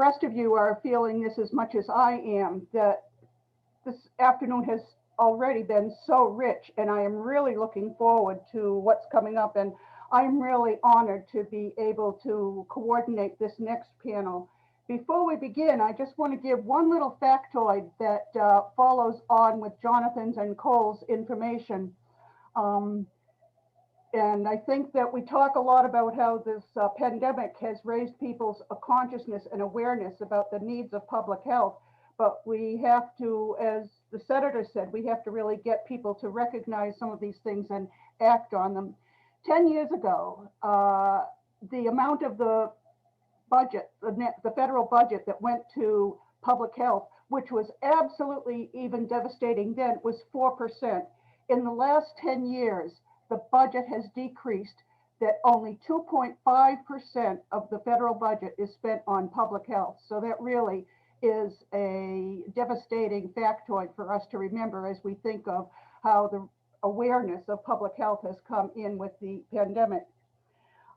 rest of you are feeling this as much as I am, that this afternoon has already been so rich, and I am really looking forward to what's coming up. And I'm really honored to be able to coordinate this next panel. Before we begin, I just want to give one little factoid that follows on with Jonathan's and Cole's information. And I think that we talk a lot about how this pandemic has raised people's consciousness and awareness about the needs of public health. But we have to, as the senator said, we have to really get people to recognize some of these things and act on them. 10 years ago, the amount of the budget, the federal budget that went to public health, which was absolutely even devastating then, was 4%. In the last 10 years, the budget has decreased, that only 2.5% of the federal budget is spent on public health. So that really is a devastating factoid for us to remember as we think of how the awareness of public health has come in with the pandemic.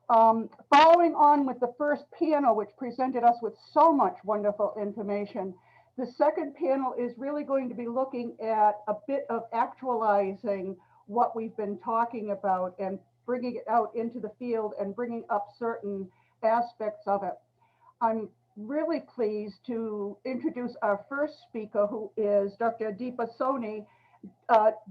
Following on with the first panel, which presented us with so much wonderful information, the second panel is really going to be looking at a bit of actualizing what we've been talking about and bringing it out into the field and bringing up certain aspects of it. I'm really pleased to introduce our first speaker, who is Dr. Deepa Soni.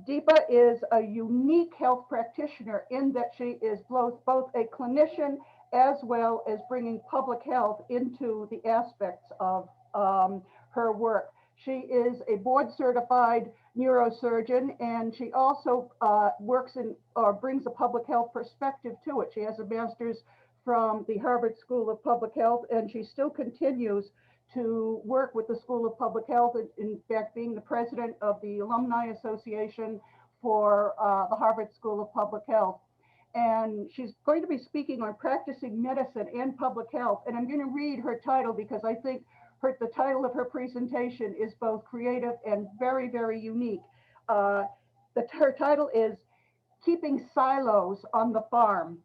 Deepa is a unique health practitioner in that she is both a clinician as well as bringing public health into the aspects of her work. She is a board certified neurosurgeon, and she also works in or brings a public health perspective to it. She has a master's from the Harvard School of Public Health, and she still continues to work with the School of Public Health, in fact, being the president of the Alumni Association for the Harvard School of Public Health. And she's going to be speaking on practicing medicine and public health. And I'm going to read her title because I think the title of her presentation is both creative and very, very unique. Her title is Keeping Silos on the Farm,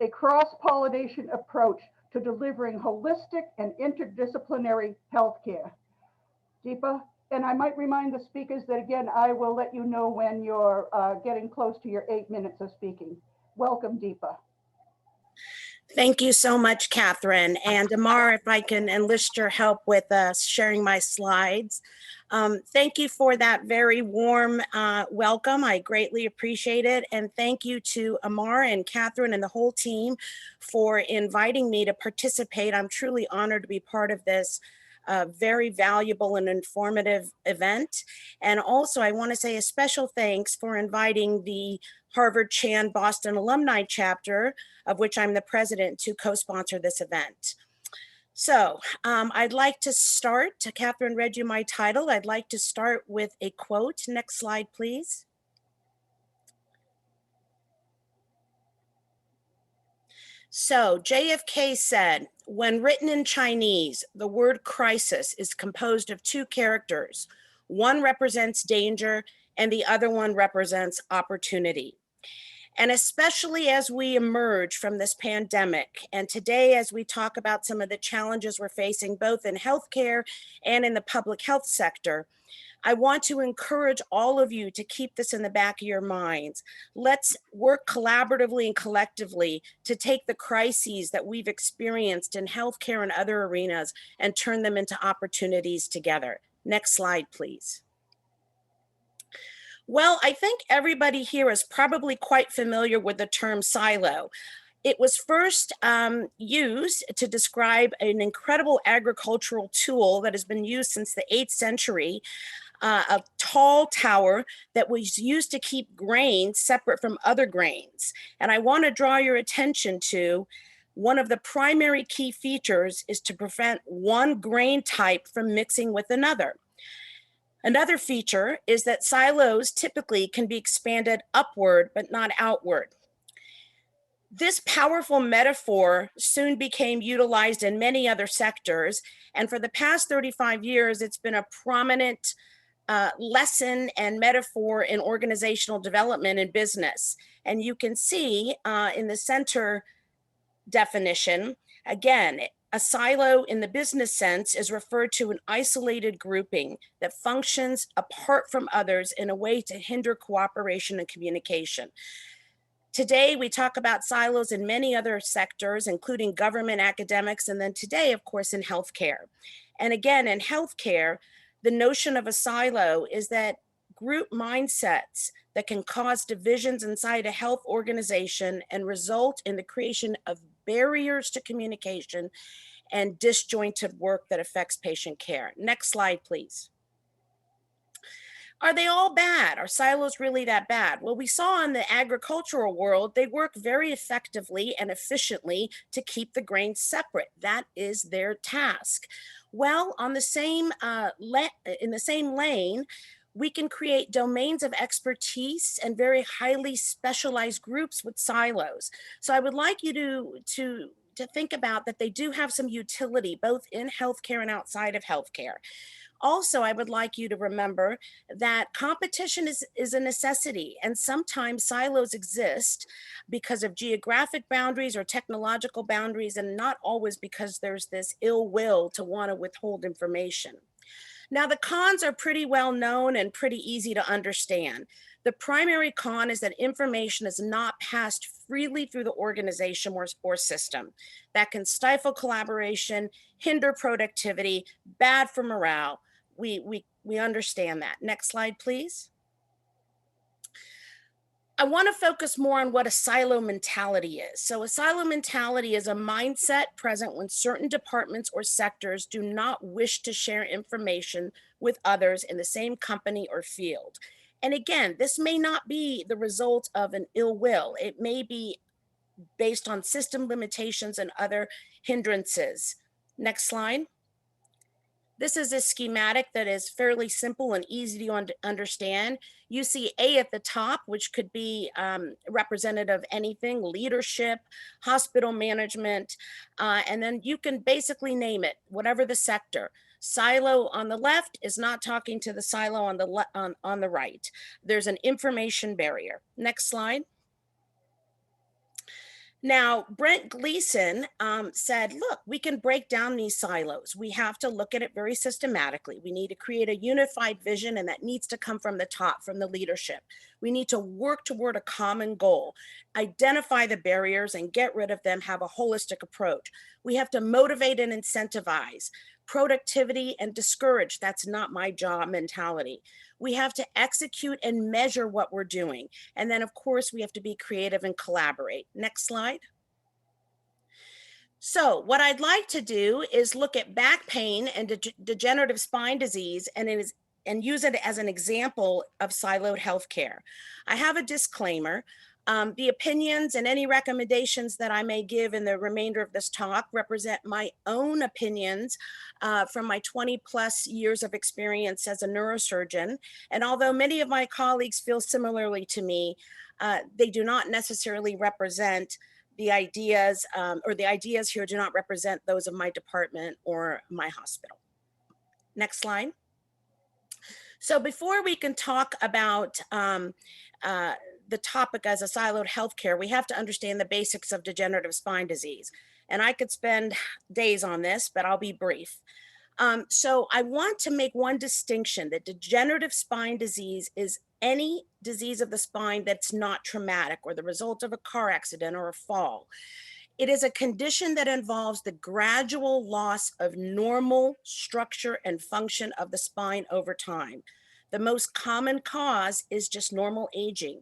a cross-pollination approach to delivering holistic and interdisciplinary healthcare. Deepa, and I might remind the speakers that, again, I will let you know when you're getting close to your 8 minutes of speaking. Welcome, Deepa. Thank you so much, Catherine. And Amar, if I can enlist your help with sharing my slides. Thank you for that very warm welcome. I greatly appreciate it. And thank you to Amar and Catherine and the whole team for inviting me to participate. I'm truly honored to be part of this very valuable and informative event. And also I want to say a special thanks for inviting the Harvard Chan Boston Alumni Chapter, of which I'm the president, to co-sponsor this event. So I'd like to start, Catherine read you my title, I'd like to start with a quote. Next slide, please. So JFK said, when written in Chinese, the word crisis is composed of two characters. One represents danger and the other one represents opportunity. And especially as we emerge from this pandemic, and today as we talk about some of the challenges we're facing both in healthcare and in the public health sector, I want to encourage all of you to keep this in the back of your minds. Let's work collaboratively and collectively to take the crises that we've experienced in healthcare and other arenas and turn them into opportunities together. Next slide, please. Well, I think everybody here is probably quite familiar with the term silo. It was first used to describe an incredible agricultural tool that has been used since the 8th century, a tall tower that was used to keep grain separate from other grains. And I want to draw your attention to one of the primary key features is to prevent one grain type from mixing with another. Another feature is that silos typically can be expanded upward, but not outward. This powerful metaphor soon became utilized in many other sectors. And for the past 35 years, it's been a prominent lesson and metaphor in organizational development in business. And you can see in the center definition, again, A silo in the business sense is referred to an isolated grouping that functions apart from others in a way to hinder cooperation and communication. Today, we talk about silos in many other sectors, including government, academics, and then today, of course, in healthcare. And again, in healthcare, the notion of a silo is that group mindsets that can cause divisions inside a health organization and result in the creation of barriers to communication and disjointed work that affects patient care. Next slide, please. Are they all bad? Are silos really that bad? Well, we saw in the agricultural world, they work very effectively and efficiently to keep the grains separate. That is their task. Well, on the same in the same lane, we can create domains of expertise and very highly specialized groups with silos. So I would like you to think about that they do have some utility both in healthcare and outside of healthcare. Also, I would like you to remember that competition is a necessity, and sometimes silos exist because of geographic boundaries or technological boundaries, and not always because there's this ill will to want to withhold information. Now, the cons are pretty well known and pretty easy to understand. The primary con is that information is not passed freely through the organization or system. That can stifle collaboration, hinder productivity, bad for morale. We understand that. Next slide, please. I want to focus more on what a silo mentality is. So, a silo mentality is a mindset present when certain departments or sectors do not wish to share information with others in the same company or field. And again, this may not be the result of an ill will, it may be based on system limitations and other hindrances. Next slide. This is a schematic that is fairly simple and easy to understand. You see A at the top, which could be representative of anything, leadership, hospital management, and then you can basically name it, whatever the sector. Silo on the left is not talking to the silo on the right. There's an information barrier. Next slide. Now, Brent Gleason said, look, we can break down these silos. We have to look at it very systematically. We need to create a unified vision, and that needs to come from the top, from the leadership. We need to work toward a common goal, identify the barriers and get rid of them, have a holistic approach. We have to motivate and incentivize productivity and discourage. That's not my job mentality. We have to execute and measure what we're doing. And then, of course, we have to be creative and collaborate. Next slide. So what I'd like to do is look at back pain and degenerative spine disease and use it as an example of siloed healthcare. I have a disclaimer. The opinions and any recommendations that I may give in the remainder of this talk represent my own opinions from my 20 plus years of experience as a neurosurgeon. And although many of my colleagues feel similarly to me, they do not necessarily represent the ideas, or the ideas here do not represent those of my department or my hospital. Next slide. So before we can talk about the topic as a siloed healthcare, we have to understand the basics of degenerative spine disease. And I could spend days on this, but I'll be brief. So I want to make one distinction that degenerative spine disease is any disease of the spine that's not traumatic or the result of a car accident or a fall. It is a condition that involves the gradual loss of normal structure and function of the spine over time. The most common cause is just normal aging.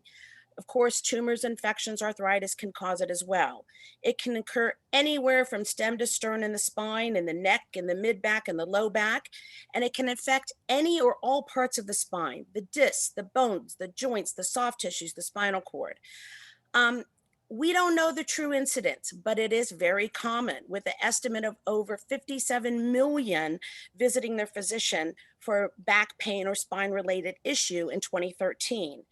Of course, tumors, infections, arthritis can cause it as well. It can occur anywhere from stem to stern in the spine, in the neck, in the mid-back, and the low back, and it can affect any or all parts of the spine, the discs, the bones, the joints, the soft tissues, the spinal cord. We don't know the true incidence, but it is very common, with an estimate of over 57 million visiting their physician for back pain or spine-related issue in 2013.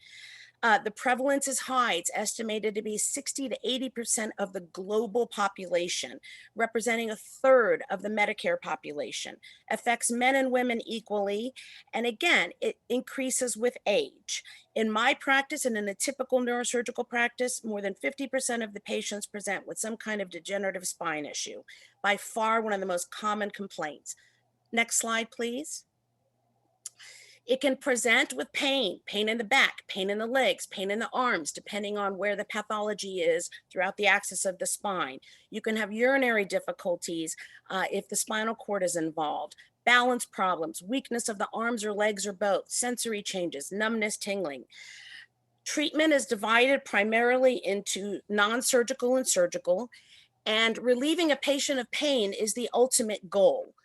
The prevalence is high. It's estimated to be 60 to 80% of the global population, representing a third of the Medicare population. Affects men and women equally. And again, it increases with age. In my practice and in a typical neurosurgical practice, more than 50% of the patients present with some kind of degenerative spine issue. By far, one of the most common complaints. Next slide, please. It can present with pain in the back, pain in the legs, pain in the arms, depending on where the pathology is throughout the axis of the spine. You can have urinary difficulties if the spinal cord is involved, balance problems, weakness of the arms or legs or both, sensory changes, numbness, tingling. Treatment is divided primarily into non-surgical and surgical, and relieving a patient of pain is the ultimate goal.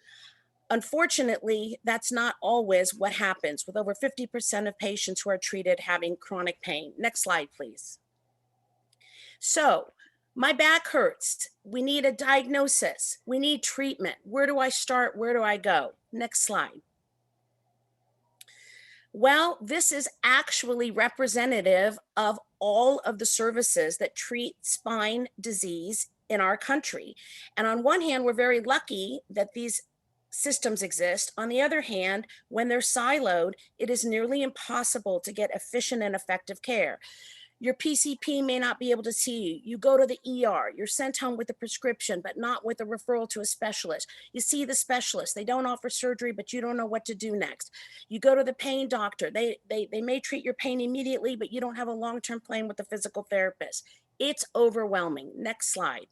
Unfortunately, that's not always what happens, with over 50% of patients who are treated having chronic pain. Next slide, please. So, my back hurts. We need a diagnosis. We need treatment. Where do I start? Where do I go? Next slide. Well, this is actually representative of all of the services that treat spine disease in our country. And on one hand, we're very lucky that these systems exist. On the other hand, when they're siloed, it is nearly impossible to get efficient and effective care. Your PCP may not be able to see you. You go to the ER, you're sent home with a prescription, but not with a referral to a specialist. You see the specialist, they don't offer surgery, but you don't know what to do next. You go to the pain doctor, they may treat your pain immediately, but you don't have a long-term plan with a physical therapist. It's overwhelming. Next slide.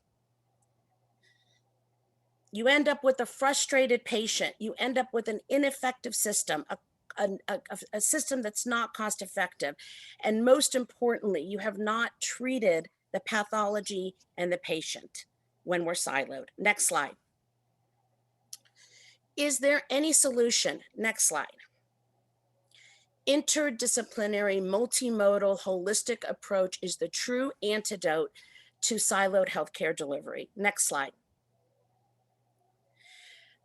You end up with a frustrated patient. You end up with an ineffective system, a system that's not cost effective. And most importantly, you have not treated the pathology and the patient when we're siloed. Next slide. Is there any solution? Next slide. Interdisciplinary, multimodal, holistic approach is the true antidote to siloed healthcare delivery. Next slide.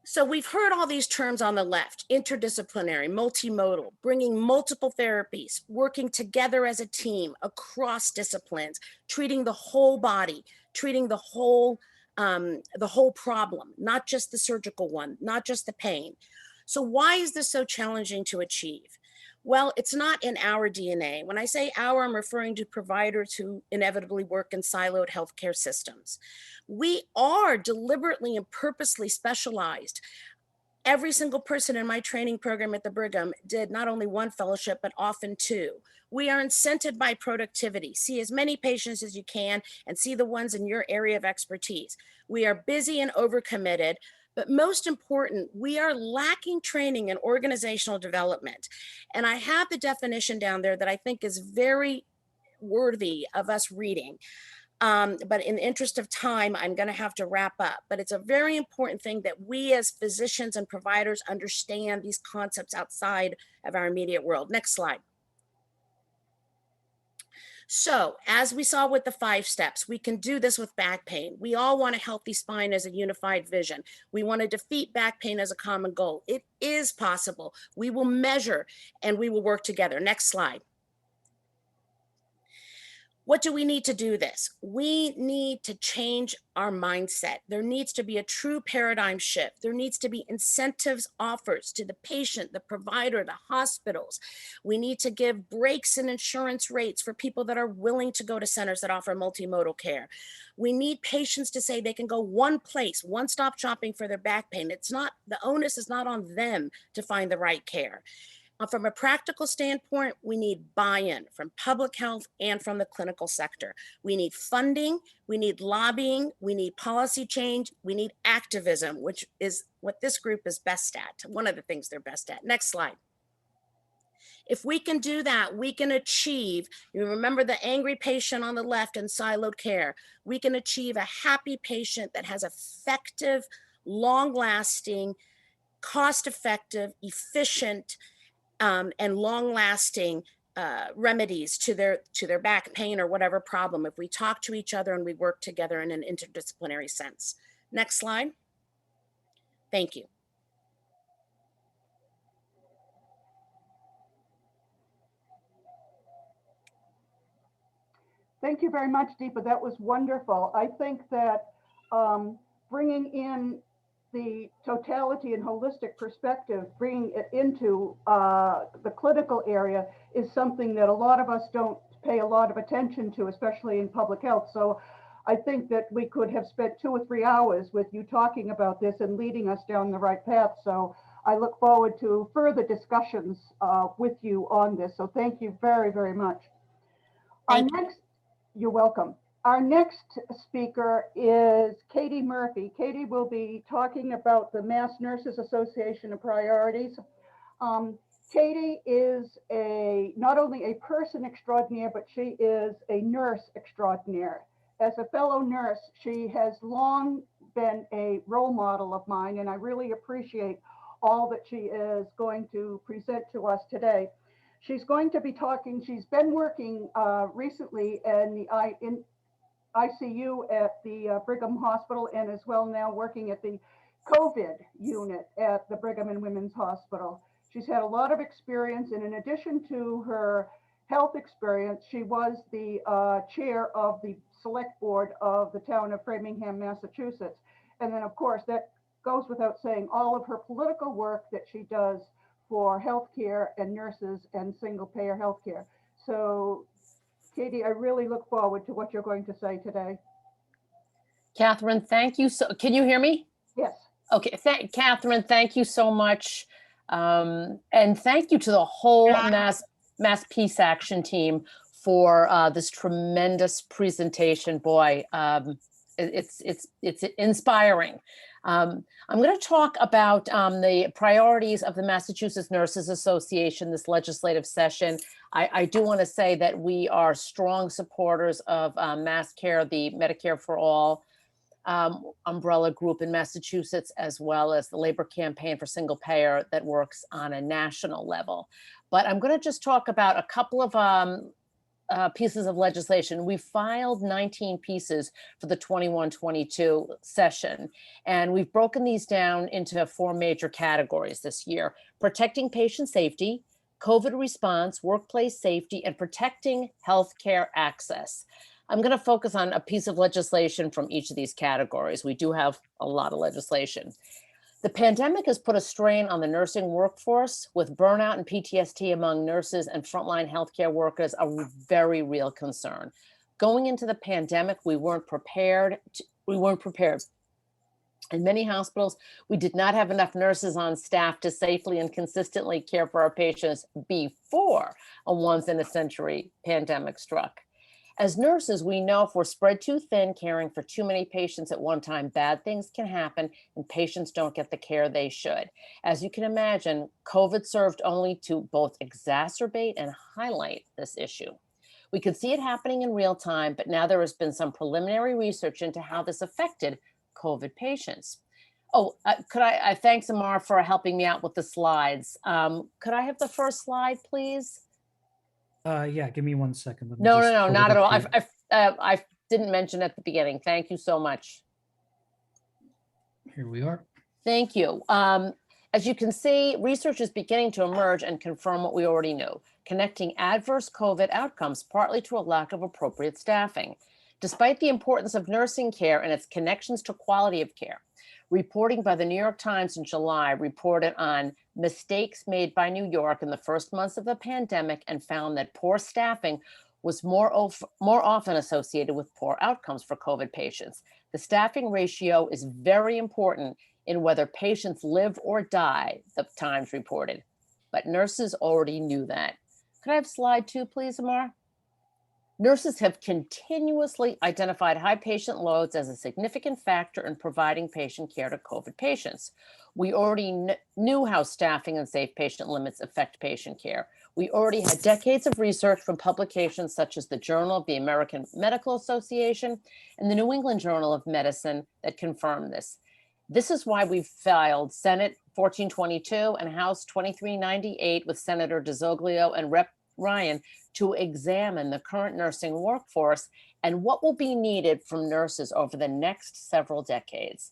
So we've heard all these terms on the left: interdisciplinary, multimodal, bringing multiple therapies, working together as a team across disciplines, treating the whole body, treating the whole problem, not just the surgical one, not just the pain. So why is this so challenging to achieve? Well, it's not in our DNA. When I say our, I'm referring to providers who inevitably work in siloed healthcare systems. We are deliberately and purposely specialized. Every single person in my training program at the Brigham did not only one fellowship, but often two. We are incented by productivity. See as many patients as you can and see the ones in your area of expertise. We are busy and overcommitted, but most important, we are lacking training and organizational development. And I have the definition down there that I think is very worthy of us reading. But in the interest of time, I'm going to have to wrap up. But it's a very important thing that we as physicians and providers understand these concepts outside of our immediate world. Next slide. So, as we saw with the 5 steps, we can do this with back pain. We all want a healthy spine as a unified vision. We want to defeat back pain as a common goal. It is possible. We will measure and we will work together. Next slide. What do we need to do this? We need to change our mindset. There needs to be a true paradigm shift. There needs to be incentives offers to the patient, the provider, the hospitals. We need to give breaks in insurance rates for people that are willing to go to centers that offer multimodal care. We need patients to say they can go one place, one-stop shopping for their back pain. The onus is not on them to find the right care. From a practical standpoint, we need buy-in from public health and from the clinical sector. We need funding, we need lobbying, we need policy change, we need activism, which is what this group is best at, one of the things they're best at. Next slide. If we can do that, we can achieve, you remember the angry patient on the left in siloed care, we can achieve a happy patient that has effective, long-lasting, cost-effective, efficient, and long-lasting remedies to their back pain or whatever problem if we talk to each other and we work together in an interdisciplinary sense. Next slide. Thank you. Thank you very much, Deepa. That was wonderful. I think that bringing in the totality and holistic perspective, bringing it into the clinical area is something that a lot of us don't pay a lot of attention to, especially in public health. So I think that we could have spent 2 or 3 hours with you talking about this and leading us down the right path. So I look forward to further discussions with you on this. So thank you very, very much. You're welcome. Our next speaker is Katie Murphy. Katie will be talking about the Mass Nurses Association of Priorities. Katie is not only a person extraordinaire, but she is a nurse extraordinaire. As a fellow nurse, she has long been a role model of mine, and I really appreciate all that she is going to present to us today. She's going to be talking, she's been working recently in ICU at the Brigham Hospital, and as well now working at the COVID unit at the Brigham and Women's Hospital. She's had a lot of experience, and in addition to her health experience, she was the chair of the select board of the town of Framingham, Massachusetts. And then of course, that goes without saying, all of her political work that she does for healthcare and nurses and single payer healthcare. So Katie, I really look forward to what you're going to say today. Catherine, thank you. So, can you hear me? Yes. Okay, Catherine, thank you so much. And thank you to the whole Mass Peace Action team for this tremendous presentation. Boy, it's inspiring. I'm going to talk about the priorities of the Massachusetts Nurses Association this legislative session. I do want to say that we are strong supporters of MassCare, the Medicare for All umbrella group in Massachusetts, as well as the labor campaign for single payer that works on a national level. But I'm going to just talk about a couple of pieces of legislation. We filed 19 pieces for the 21-22 session, and we've broken these down into 4 major categories this year: protecting patient safety, COVID response, workplace safety, and protecting healthcare access. I'm going to focus on a piece of legislation from each of these categories. We do have a lot of legislation. The pandemic has put a strain on the nursing workforce, with burnout and PTSD among nurses and frontline healthcare workers a very real concern. Going into the pandemic, we weren't prepared. In many hospitals, we did not have enough nurses on staff to safely and consistently care for our patients before a once-in-a-century pandemic struck. As nurses, we know if we're spread too thin, caring for too many patients at one time, bad things can happen and patients don't get the care they should. As you can imagine, COVID served only to both exacerbate and highlight this issue. We could see it happening in real time, but now there has been some preliminary research into how this affected COVID patients. Oh, thanks, Amar, for helping me out with the slides. Could I have the first slide, please? Yeah, give me 1 second. No, not at all. I didn't mention at the beginning. Thank you so much. Here we are. Thank you. As you can see, research is beginning to emerge and confirm what we already knew, connecting adverse COVID outcomes partly to a lack of appropriate staffing. Despite the importance of nursing care and its connections to quality of care, reporting by the New York Times in July reported on mistakes made by New York in the first months of the pandemic and found that poor staffing was more often associated with poor outcomes for COVID patients. The staffing ratio is very important in whether patients live or die, the Times reported, but nurses already knew that. Could I have slide 2, please, Amar? Nurses have continuously identified high patient loads as a significant factor in providing patient care to COVID patients. We already knew how staffing and safe patient limits affect patient care. We already had decades of research from publications such as the Journal of the American Medical Association and the New England Journal of Medicine that confirm this. This is why we filed Senate 1422 and House 2398 with Senator DeZoglio and Rep. Ryan to examine the current nursing workforce and what will be needed from nurses over the next several decades.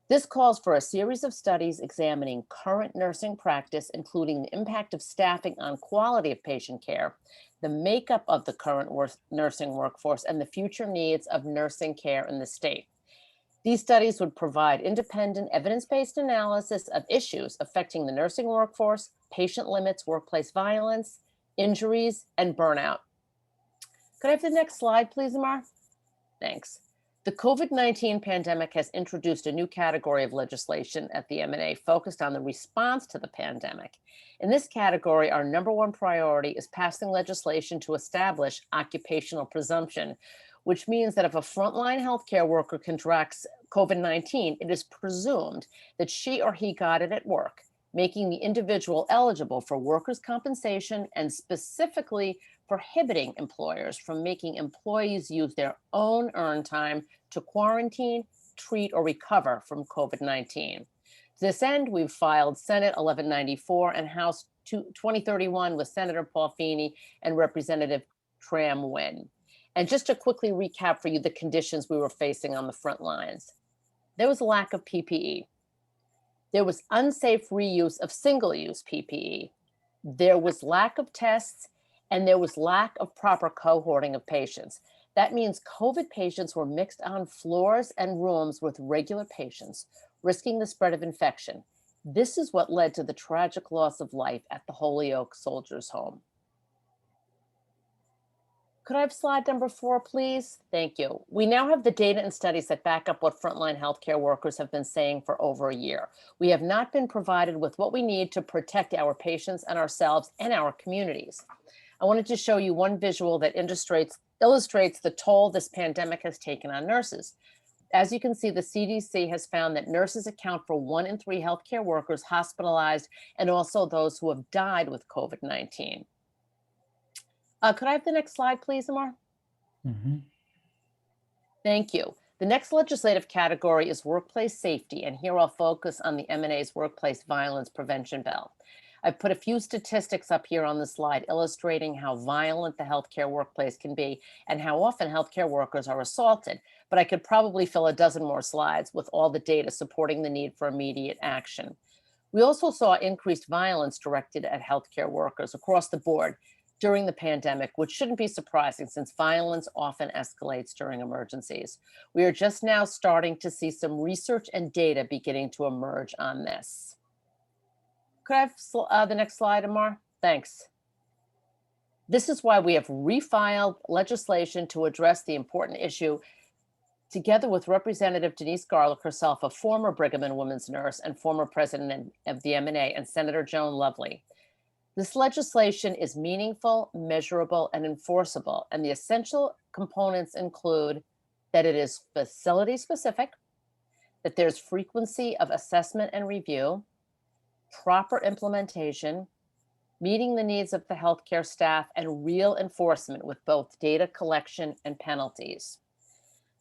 This calls for a series of studies examining current nursing practice, including the impact of staffing on quality of patient care, the makeup of the current nursing workforce, and the future needs of nursing care in the state. These studies would provide independent, evidence-based analysis of issues affecting the nursing workforce, patient limits, workplace violence, injuries, and burnout. Could I have the next slide, please, Amar? Thanks. The COVID-19 pandemic has introduced a new category of legislation at the MNA focused on the response to the pandemic. In this category, our number one priority is passing legislation to establish occupational presumption, which means that if a frontline healthcare worker contracts COVID-19, it is presumed that she or he got it at work, making the individual eligible for workers' compensation and specifically prohibiting employers from making employees use their own earned time to quarantine, treat, or recover from COVID-19. To this end, we've filed Senate 1194 and House 2031 with Senator Paul Feeney and Representative Tram Nguyen. And just to quickly recap for you the conditions we were facing on the front lines. There was a lack of PPE. There was unsafe reuse of single-use PPE. There was lack of tests, and there was lack of proper cohorting of patients. That means COVID patients were mixed on floors and rooms with regular patients, risking the spread of infection. This is what led to the tragic loss of life at the Holyoke Soldiers' Home. Could I have slide number 4, please? Thank you. We now have the data and studies that back up what frontline healthcare workers have been saying for over a year. We have not been provided with what we need to protect our patients and ourselves and our communities. I wanted to show you one visual that illustrates the toll this pandemic has taken on nurses. As you can see, the CDC has found that nurses account for 1 in 3 healthcare workers hospitalized and also those who have died with COVID-19. Could I have the next slide, please, Amar? Thank you. The next legislative category is workplace safety, and here I'll focus on the MNA's workplace violence prevention bill. I've put a few statistics up here on the slide illustrating how violent the healthcare workplace can be and how often healthcare workers are assaulted, but I could probably fill a dozen more slides with all the data supporting the need for immediate action. We also saw increased violence directed at healthcare workers across the board during the pandemic, which shouldn't be surprising since violence often escalates during emergencies. We are just now starting to see some research and data beginning to emerge on this. Could I have the next slide, Amar? Thanks. This is why we have refiled legislation to address the important issue together with Representative Denise Garlick, herself a former Brigham and Women's nurse and former president of the MNA, and Senator Joan Lovely. This legislation is meaningful, measurable, and enforceable, and the essential components include that it is facility specific, that there's frequency of assessment and review, proper implementation, meeting the needs of the healthcare staff, and real enforcement with both data collection and penalties.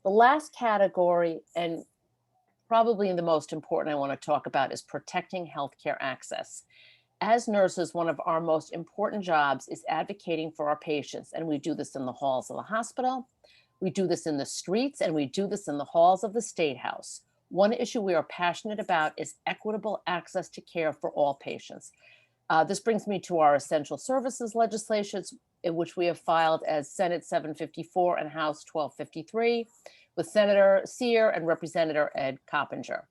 The last category, and probably the most important I want to talk about, is protecting healthcare access. As nurses, one of our most important jobs is advocating for our patients, and we do this in the halls of the hospital, we do this in the streets, and we do this in the halls of the State House. One issue we are passionate about is equitable access to care for all patients. This brings me to our essential services legislations, in which we have filed as Senate 754 and House 1253 with Senator Sear and Representative Ed Coppinger.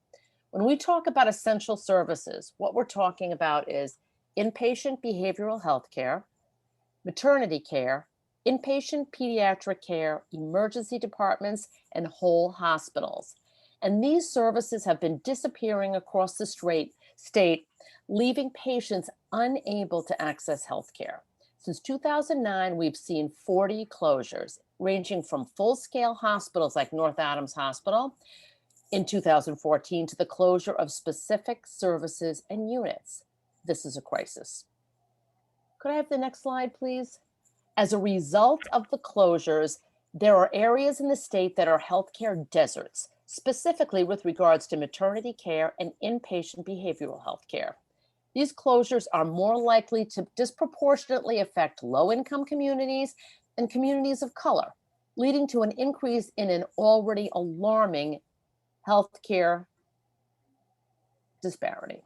When we talk about essential services, what we're talking about is inpatient behavioral health care, maternity care, inpatient pediatric care, emergency departments, and whole hospitals. And these services have been disappearing across the state, leaving patients unable to access health care. Since 2009, we've seen 40 closures, ranging from full-scale hospitals like North Adams Hospital in 2014 to the closure of specific services and units. This is a crisis. Could I have the next slide, please? As a result of the closures, there are areas in the state that are healthcare deserts, specifically with regards to maternity care and inpatient behavioral health care. These closures are more likely to disproportionately affect low-income communities and communities of color, leading to an increase in an already alarming healthcare disparity.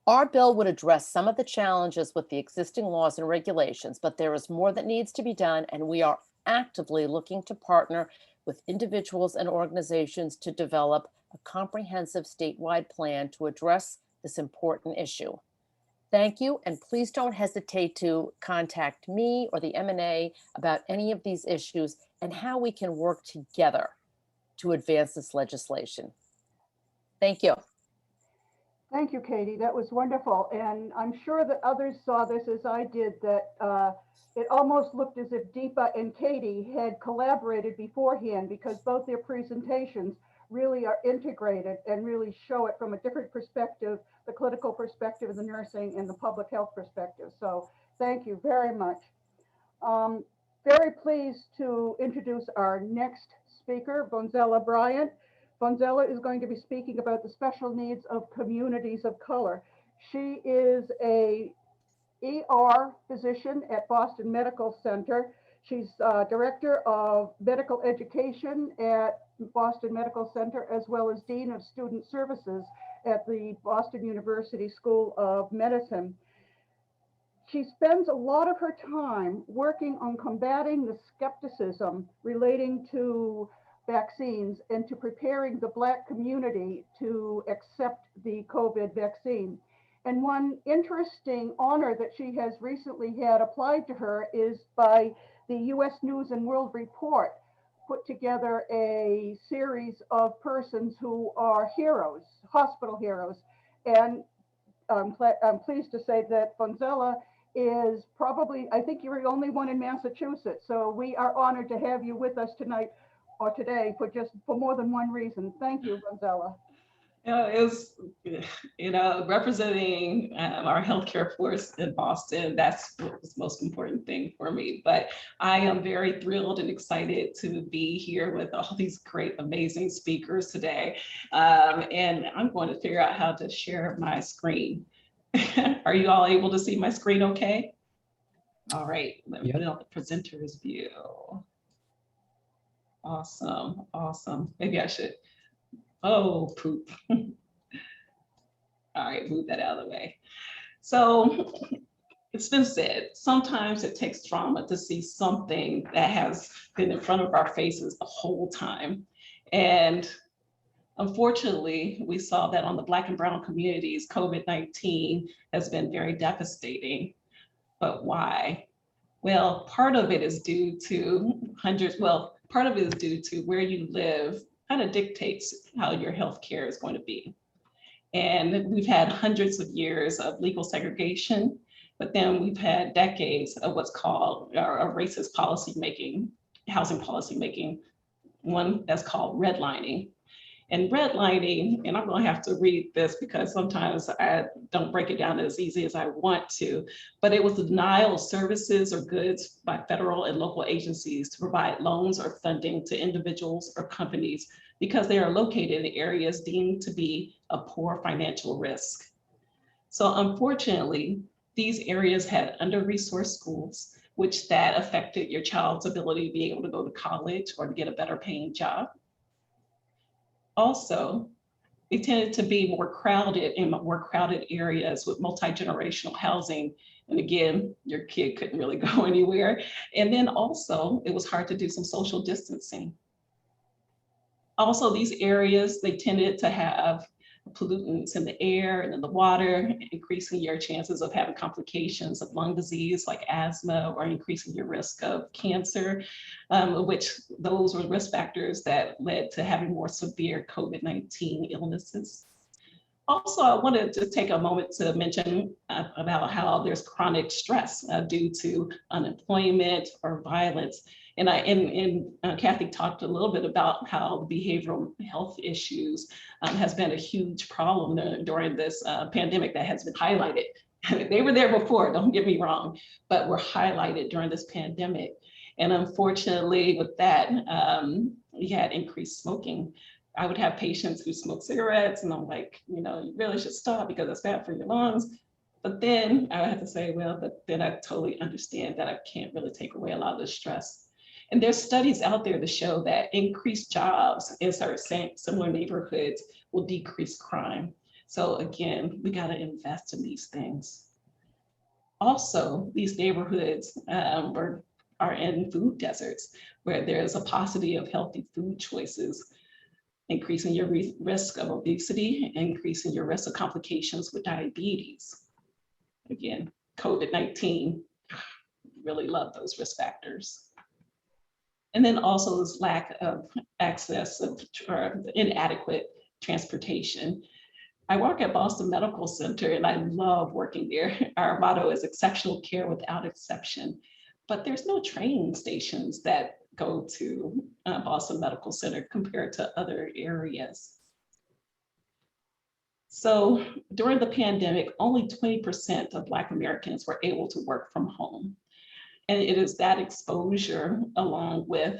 Our bill would address some of the challenges with the existing laws and regulations, but there is more that needs to be done, and we are actively looking to partner with individuals and organizations to develop a comprehensive statewide plan to address this important issue. Thank you, and please don't hesitate to contact me or the M&A about any of these issues and how we can work together to advance this legislation. Thank you. Thank you, Katie. That was wonderful. And I'm sure that others saw this as I did, that it almost looked as if Deepa and Katie had collaborated beforehand, because both their presentations really are integrated and really show it from a different perspective, the clinical perspective, the nursing, and the public health perspective. So thank you very much. Very pleased to introduce our next speaker, Bonzella Bryant. Bonzella is going to be speaking about the special needs of communities of color. She is a ER physician at Boston Medical Center. She's Director of Medical Education at Boston Medical Center, as well as Dean of Student Services at the Boston University School of Medicine. She spends a lot of her time working on combating the skepticism relating to vaccines and to preparing the Black community to accept the COVID vaccine. And one interesting honor that she has recently had applied to her is by the US News and World Report, put together a series of persons who are heroes, hospital heroes. And I'm pleased to say that Bonzella is probably, I think you're the only one in Massachusetts. So we are honored to have you with us tonight or today for more than one reason. Thank you, Bonzella. It was, representing our healthcare force in Boston, that's what was the most important thing for me. But I am very thrilled and excited to be here with all these great, amazing speakers today. And I'm going to figure out how to share my screen. Are you all able to see my screen okay? All right, let me put it on the presenter's view. Awesome, awesome. Maybe I should. Oh, poop. All right, move that out of the way. So it's been said, sometimes it takes trauma to see something that has been in front of our faces the whole time. And unfortunately, we saw that on the Black and Brown communities, COVID-19 has been very devastating. But why? Well, part of it is due to part of it is due to where you live kind of dictates how your health care is going to be. And we've had hundreds of years of legal segregation, but then we've had decades of what's called a racist policymaking, housing policymaking, one that's called redlining. And redlining, and I'm going to have to read this because sometimes I don't break it down as easy as I want to, but it was the denial of services or goods by federal and local agencies to provide loans or funding to individuals or companies because they are located in areas deemed to be a poor financial risk. So unfortunately, these areas had under-resourced schools, which that affected your child's ability to be able to go to college or to get a better paying job. Also, they tended to be more crowded in more crowded areas with multi-generational housing. And again, your kid couldn't really go anywhere. And then also, it was hard to do some social distancing. Also, these areas, they tended to have pollutants in the air and in the water, increasing your chances of having complications of lung disease like asthma or increasing your risk of cancer, which those were risk factors that led to having more severe COVID-19 illnesses. Also, I wanted to take a moment to mention about how there's chronic stress due to unemployment or violence. And Kathy talked a little bit about how the behavioral health issues has been a huge problem during this pandemic that has been highlighted. They were there before, don't get me wrong, but were highlighted during this pandemic. And unfortunately with that, we had increased smoking. I would have patients who smoke cigarettes and I'm like, you really should stop because it's bad for your lungs. But then I had to say, well, but then I totally understand that I can't really take away a lot of the stress. And there's studies out there to show that increased jobs in similar neighborhoods will decrease crime. So again, we got to invest in these things. Also, these neighborhoods are in food deserts where there's a paucity of healthy food choices, increasing your risk of obesity, increasing your risk of complications with diabetes. Again, COVID-19, really love those risk factors. And then also this lack of access or inadequate transportation. I work at Boston Medical Center and I love working there. Our motto is exceptional care without exception, but there's no train stations that go to Boston Medical Center compared to other areas. So during the pandemic, only 20% of Black Americans were able to work from home. And it is that exposure, along with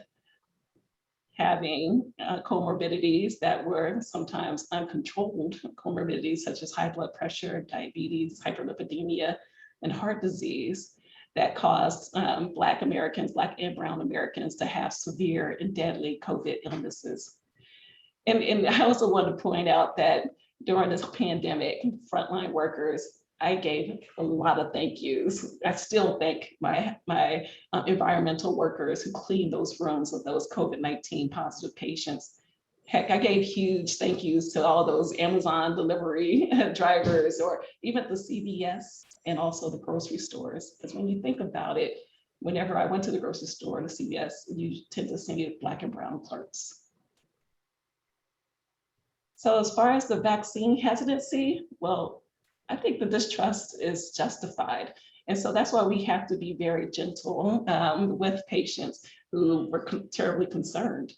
having comorbidities that were sometimes uncontrolled, comorbidities such as high blood pressure, diabetes, hyperlipidemia, and heart disease, that caused Black Americans, Black and Brown Americans, to have severe and deadly COVID illnesses. And I also want to point out that during this pandemic, frontline workers, I gave a lot of thank yous. I still thank my environmental workers who cleaned those rooms of those COVID-19 positive patients. Heck, I gave huge thank yous to all those Amazon delivery drivers, or even the CVS and also the grocery stores. Because when you think about it, whenever I went to the grocery store, the CVS, you tend to see Black and brown clerks. So as far as the vaccine hesitancy, well, I think the distrust is justified. And so that's why we have to be very gentle with patients who were terribly concerned.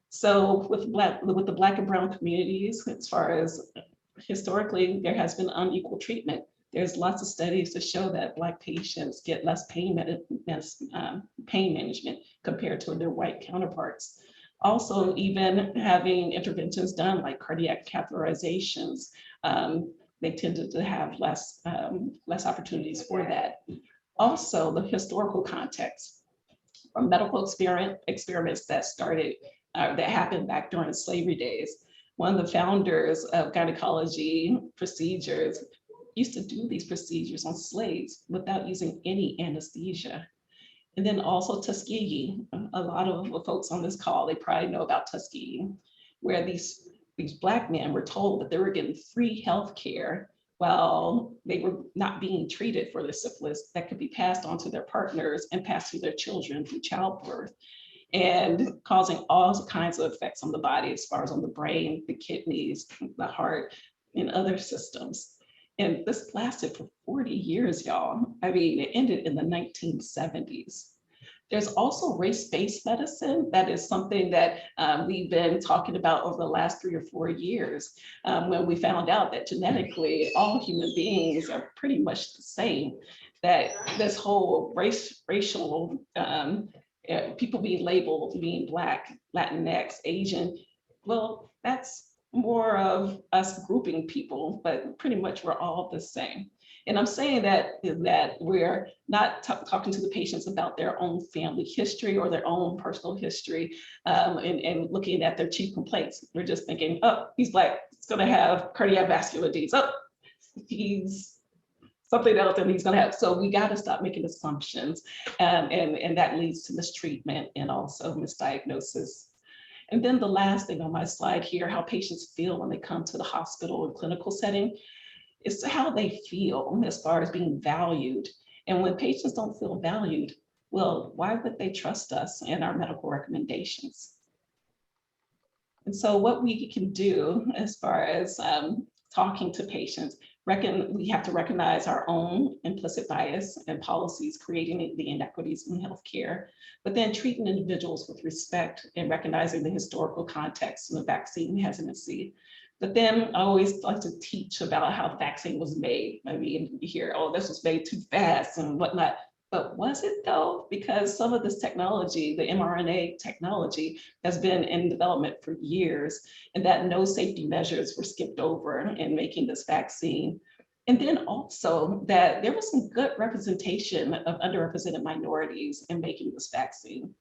So with the Black and brown communities, as far as historically, there has been unequal treatment. There's lots of studies to show that Black patients get less pain management compared to their white counterparts. Also, even having interventions done like cardiac catheterizations, they tended to have less opportunities for that. Also, the historical context from medical experiments that started, that happened back during slavery days. One of the founders of gynecology procedures used to do these procedures on slaves without using any anesthesia. And then also Tuskegee. A lot of the folks on this call, they probably know about Tuskegee, where these Black men were told that they were getting free health care while they were not being treated for the syphilis that could be passed on to their partners and passed to their children through childbirth, and causing all kinds of effects on the body, as far as on the brain, the kidneys, the heart, and other systems. And this lasted for 40 years, y'all. I mean, it ended in the 1970s. There's also race-based medicine. That is something that we've been talking about over the last 3 or 4 years, when we found out that genetically, all human beings are pretty much the same, that this whole racial, people being labeled, being Black, Latinx, Asian, well, that's more of us grouping people, but pretty much we're all the same. And I'm saying that we're not talking to the patients about their own family history or their own personal history, and looking at their chief complaints. We're just thinking, oh, he's Black, he's gonna have cardiovascular disease. Oh, he's something else and he's gonna have. So we gotta stop making assumptions, and that leads to mistreatment and also misdiagnosis. And then the last thing on my slide here, how patients feel when they come to the hospital and clinical setting, is how they feel as far as being valued. And when patients don't feel valued, well, why would they trust us and our medical recommendations? And so what we can do as far as talking to patients, we have to recognize our own implicit bias and policies creating the inequities in healthcare, but then treating individuals with respect and recognizing the historical context and the vaccine hesitancy. But then I always like to teach about how the vaccine was made. I mean, you hear, oh, this was made too fast and whatnot. But was it though? Because some of this technology, the mRNA technology, has been in development for years, and that no safety measures were skipped over in making this vaccine. And then also that there was some good representation of underrepresented minorities in making this vaccine.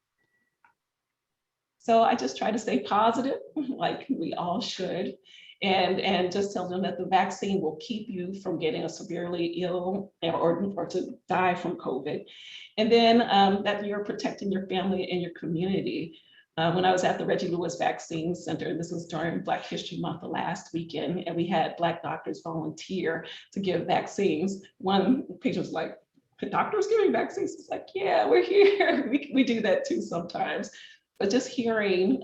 So I just try to stay positive, like we all should. and just tell them that the vaccine will keep you from getting a severely ill or to die from COVID. And then that you're protecting your family and your community. When I was at the Reggie Lewis Vaccine Center, this was during Black History Month the last weekend, and we had Black doctors volunteer to give vaccines. One patient was like, doctors giving vaccines? It's like, yeah, we're here. We do that too sometimes. But just hearing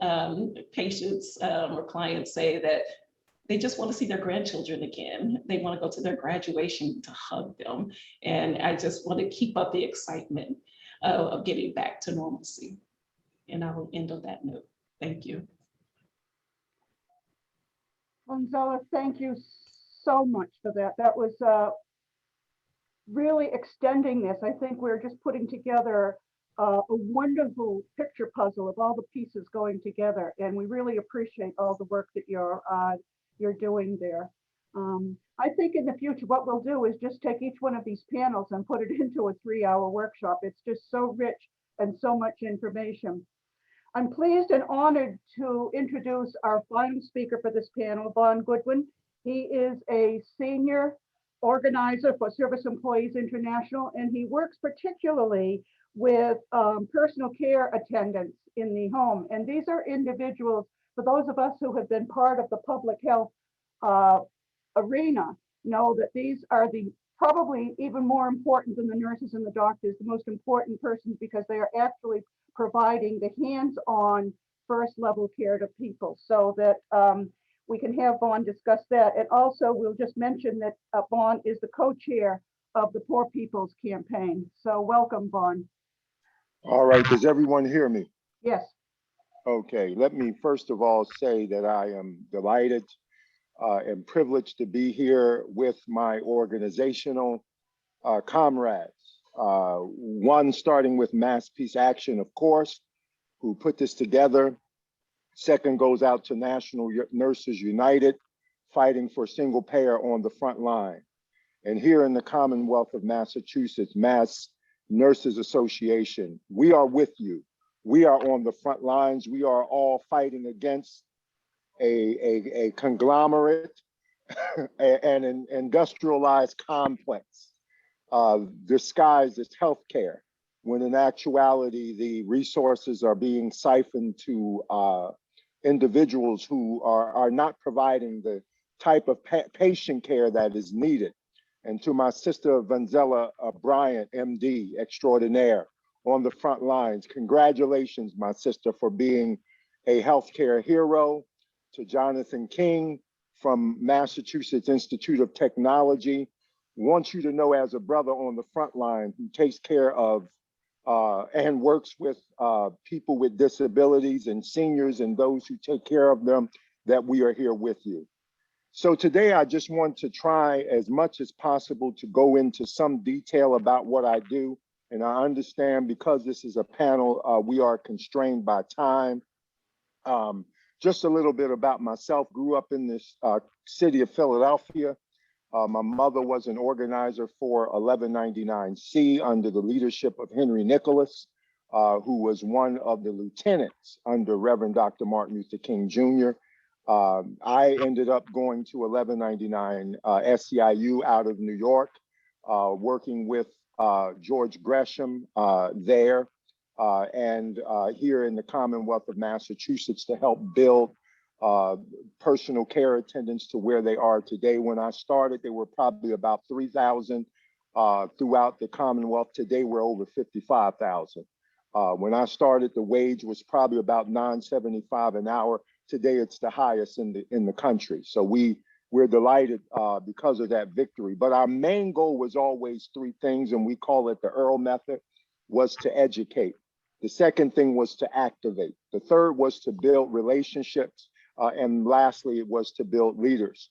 patients or clients say that they just want to see their grandchildren again. They want to go to their graduation to hug them. And I just want to keep up the excitement of getting back to normalcy. And I will end on that note. Thank you. Gonzala, thank you so much for that. That was really extending this. I think we're just putting together a wonderful picture puzzle of all the pieces going together. And we really appreciate all the work that you're doing there. I think in the future, what we'll do is just take each one of these panels and put it into a 3-hour workshop. It's just so rich and so much information. I'm pleased and honored to introduce our final speaker for this panel, Vaughn Goodwin. He is a senior organizer for Service Employees International, and he works particularly with personal care attendants in the home. And these are individuals, for those of us who have been part of the public health arena, know that these are the probably even more important than the nurses and the doctors, the most important persons, because they are actually providing the hands-on first level care to people, so that we can have Vaughn discuss that. And also we'll just mention that Vaughn is the co-chair of the Poor People's Campaign. So welcome, Vaughn. All right, does everyone hear me? Yes. Okay, let me first of all say that I am delighted and privileged to be here with my organizational comrades. One starting with Mass Peace Action, of course, who put this together. Second goes out to National Nurses United, fighting for single payer on the front line. And here in the Commonwealth of Massachusetts, Mass Nurses Association, we are with you. We are on the front lines. We are all fighting against a conglomerate and an industrialized complex disguised as healthcare, when in actuality, the resources are being siphoned to individuals who are not providing the type of patient care that is needed. And to my sister, Vanzella Bryant, MD extraordinaire, on the front lines, congratulations, my sister, for being a healthcare hero. To Jonathan King from Massachusetts Institute of Technology, want you to know, as a brother on the front line who takes care of and works with people with disabilities and seniors and those who take care of them, that we are here with you. So today I just want to try as much as possible to go into some detail about what I do. And I understand because this is a panel, we are constrained by time. Just a little bit about myself. Grew up in this city of Philadelphia. My mother was an organizer for 1199C under the leadership of Henry Nicholas, who was one of the lieutenants under Reverend Dr. Martin Luther King Jr. I ended up going to 1199 SEIU out of New York, working with George Gresham there, and here in the Commonwealth of Massachusetts to help build personal care attendants to where they are today. When I started, there were probably about 3,000 throughout the Commonwealth. Today, we're over 55,000. When I started, the wage was probably about $9.75 an hour. Today, it's the highest in the country. So we're delighted because of that victory. But our main goal was always three things, and we call it the Earl method, was to educate. The second thing was to activate. The third was to build relationships. And lastly, it was to build leaders.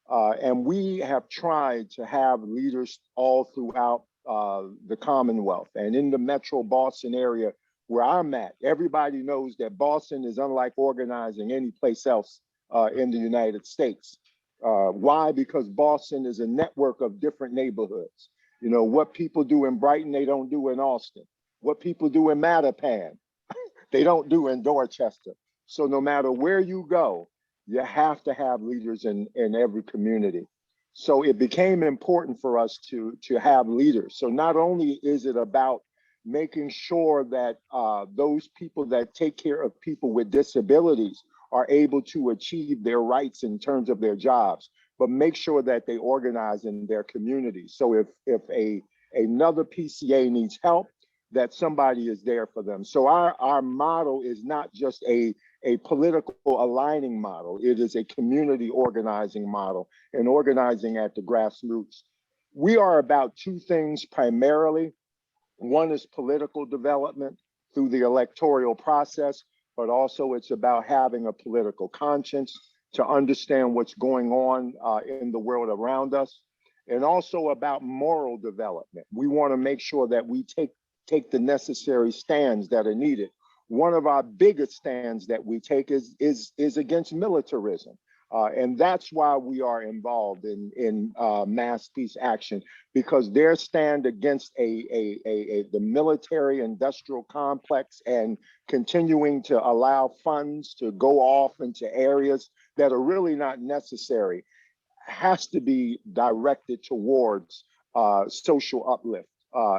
And we have tried to have leaders all throughout the Commonwealth. And in the Metro Boston area where I'm at, everybody knows that Boston is unlike organizing any place else in the United States. Why? Because Boston is a network of different neighborhoods. You know, what people do in Brighton, they don't do in Austin. What people do in Mattapan, they don't do in Dorchester. So no matter where you go, you have to have leaders in every community. So it became important for us to have leaders. So not only is it about making sure that those people that take care of people with disabilities are able to achieve their rights in terms of their jobs, but make sure that they organize in their communities. So if another PCA needs help, that somebody is there for them. So our model is not just a political aligning model. It is a community organizing model and organizing at the grassroots. We are about two things primarily. One is political development through the electoral process, but also it's about having a political conscience to understand what's going on in the world around us, and also about moral development. We want to make sure that we take the necessary stands that are needed. One of our biggest stands that we take is against militarism. And that's why we are involved in mass peace action, because their stand against the military industrial complex and continuing to allow funds to go off into areas that are really not necessary has to be directed towards social uplift,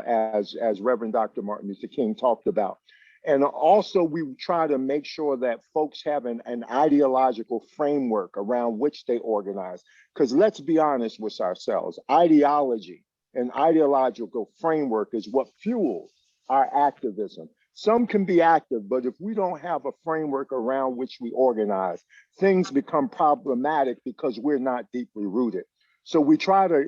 as Reverend Dr. Martin Luther King talked about. And also we try to make sure that folks have an ideological framework around which they organize. Because let's be honest with ourselves, ideology and ideological framework is what fuels our activism. Some can be active, but if we don't have a framework around which we organize, things become problematic because we're not deeply rooted. So we try to,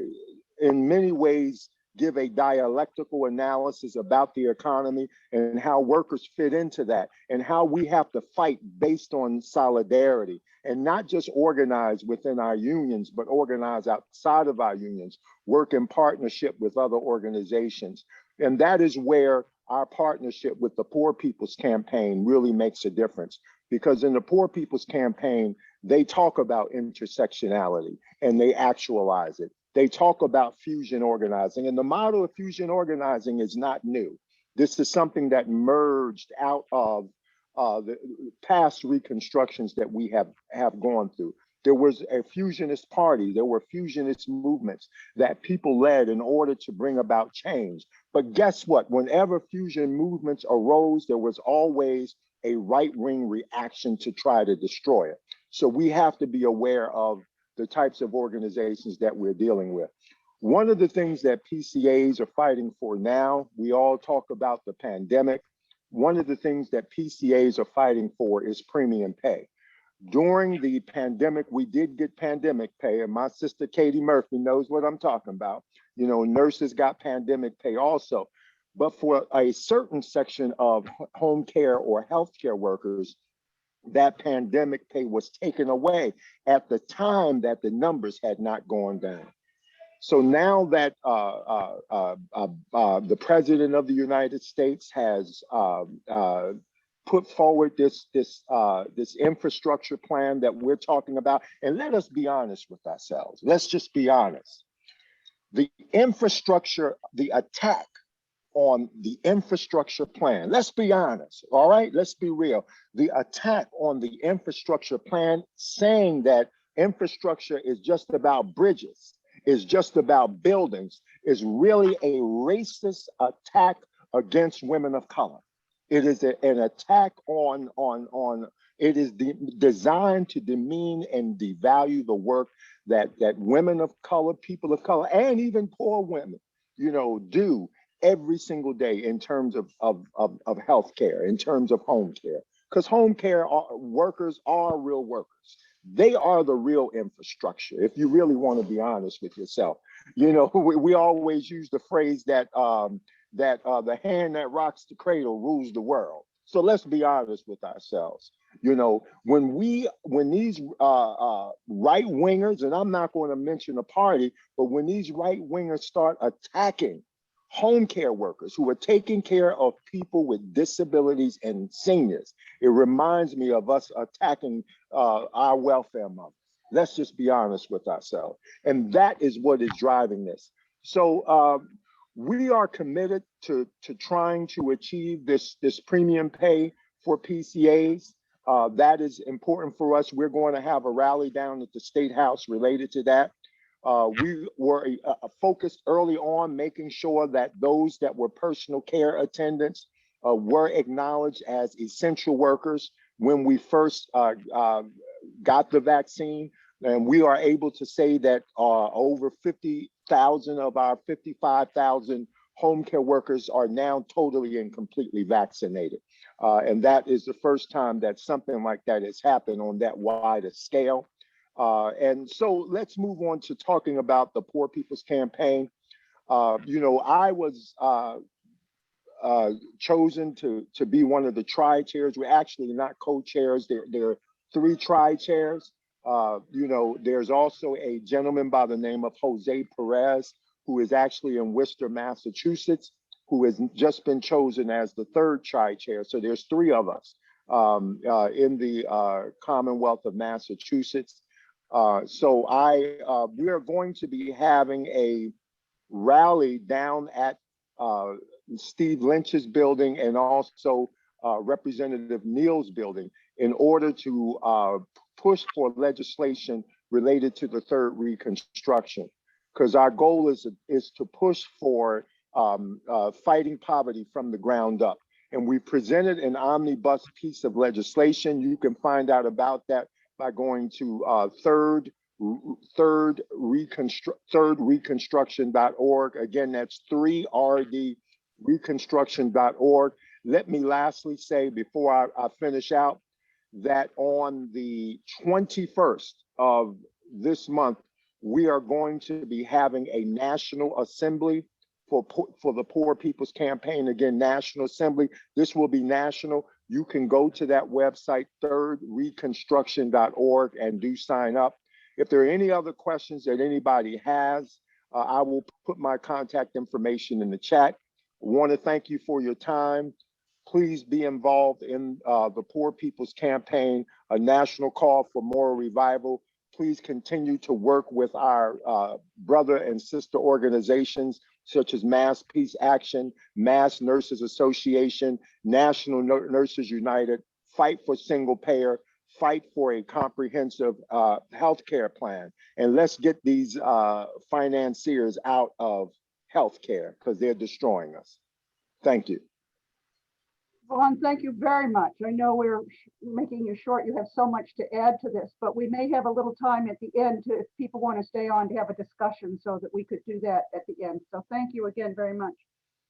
in many ways, give a dialectical analysis about the economy and how workers fit into that, and how we have to fight based on solidarity and not just organize within our unions, but organize outside of our unions, work in partnership with other organizations. And that is where our partnership with the Poor People's Campaign really makes a difference, because in the Poor People's Campaign, they talk about intersectionality and they actualize it. They talk about fusion organizing, and the model of fusion organizing is not new. This is something that merged out of the past reconstructions that we have gone through. There was a fusionist party, there were fusionist movements that people led in order to bring about change. But guess what? Whenever fusion movements arose, there was always a right-wing reaction to try to destroy it. So we have to be aware of the types of organizations that we're dealing with. One of the things that PCAs are fighting for now, we all talk about the pandemic. One of the things that PCAs are fighting for is premium pay. During the pandemic, we did get pandemic pay, and my sister Katie Murphy knows what I'm talking about. You know, nurses got pandemic pay also. But for a certain section of home care or healthcare workers, that pandemic pay was taken away at the time that the numbers had not gone down. So now that the President of the United States has put forward this infrastructure plan that we're talking about, and let us be honest with ourselves. Let's just be honest. The infrastructure, the attack on the infrastructure plan, let's be honest, all right? Let's be real. The attack on the infrastructure plan, saying that infrastructure is just about bridges, is just about buildings, is really a racist attack against women of color. It is an attack it is designed to demean and devalue the work that women of color, people of color, and even poor women, you know, do every single day in terms of healthcare, in terms of home care. Because home care workers are real workers. They are the real infrastructure, if you really want to be honest with yourself. You know, we always use the phrase that the hand that rocks the cradle rules the world. So let's be honest with ourselves. You know, when these right wingers, and I'm not going to mention a party, but when these right wingers start attacking home care workers who are taking care of people with disabilities and seniors, it reminds me of us attacking our welfare mothers. Let's just be honest with ourselves. And that is what is driving this. So we are committed to trying to achieve this premium pay for PCAs. That is important for us. We're going to have a rally down at the State House related to that. We were focused early on making sure that those that were personal care attendants were acknowledged as essential workers when we first got the vaccine. And we are able to say that over 50,000 of our 55,000 home care workers are now totally and completely vaccinated. And that is the first time that something like that has happened on that wide a scale. And so let's move on to talking about the Poor People's Campaign. You know, I was chosen to be one of the tri-chairs. We're actually not co-chairs. There are 3 tri-chairs. You know, there's also a gentleman by the name of Jose Perez, who is actually in Worcester, Massachusetts, who has just been chosen as the 3rd tri-chair. So there's 3 of us in the Commonwealth of Massachusetts. So we are going to be having a rally down at Steve Lynch's building and also Representative Neal's building in order to push for legislation related to the 3rd Reconstruction. Because our goal is to push for fighting poverty from the ground up. And we presented an omnibus piece of legislation. You can find out about that by going to thirdreconstruction.org. Again, that's 3rdreconstruction.org. Let me lastly say before I finish out that on the 21st of this month, we are going to be having a national assembly for the Poor People's Campaign. Again, National Assembly. This will be national. You can go to that website, thirdreconstruction.org, and do sign up. If there are any other questions that anybody has, I will put my contact information in the chat. I want to thank you for your time. Please be involved in the Poor People's Campaign, a national call for moral revival. Please continue to work with our brother and sister organizations such as Mass Peace Action, Mass Nurses Association, National Nurses United, Fight for Single Payer, Fight for a Comprehensive HealthCare Plan. And let's get these financiers out of healthcare because they're destroying us. Thank you. Vaughn, thank you very much. I know we're making you short. You have so much to add to this, but we may have a little time at the end if people want to stay on to have a discussion so that we could do that at the end. So thank you again very much.